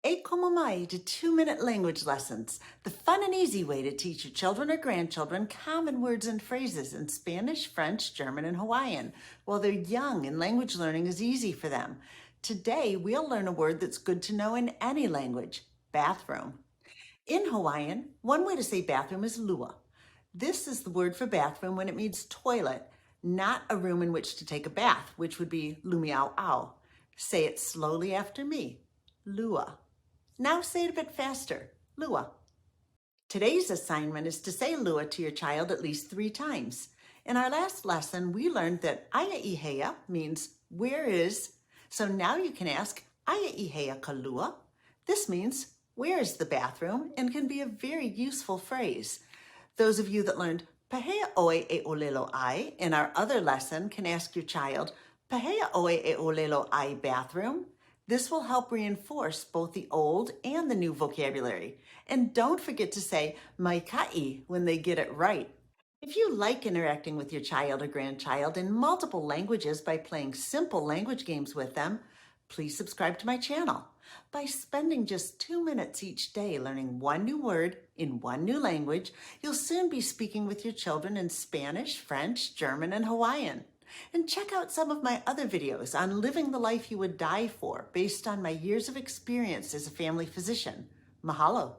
E como mai to 2-minute language lessons, the fun and easy way to teach your children or grandchildren common words and phrases in Spanish, French, German, and Hawaiian while they're young and language learning is easy for them. Today, we'll learn a word that's good to know in any language, bathroom. In Hawaiian, one way to say bathroom is lua. This is the word for bathroom when it means toilet, not a room in which to take a bath, which would be lumiao au. Say it slowly after me, lua. Now say it a bit faster, lua. Today's assignment is to say lua to your child at least 3 times. In our last lesson, we learned that aya ihea means where is, so now you can ask aya ihea ka lua. This means where is the bathroom and can be a very useful phrase. Those of you that learned pahea oe e olelo ai in our other lesson can ask your child, pahea oe e olelo ai bathroom? This will help reinforce both the old and the new vocabulary. And don't forget to say maikai when they get it right. If you like interacting with your child or grandchild in multiple languages by playing simple language games with them, please subscribe to my channel. By spending just 2 minutes each day learning one new word in one new language, you'll soon be speaking with your children in Spanish, French, German, and Hawaiian. And check out some of my other videos on living the life you would die for based on my years of experience as a family physician. Mahalo.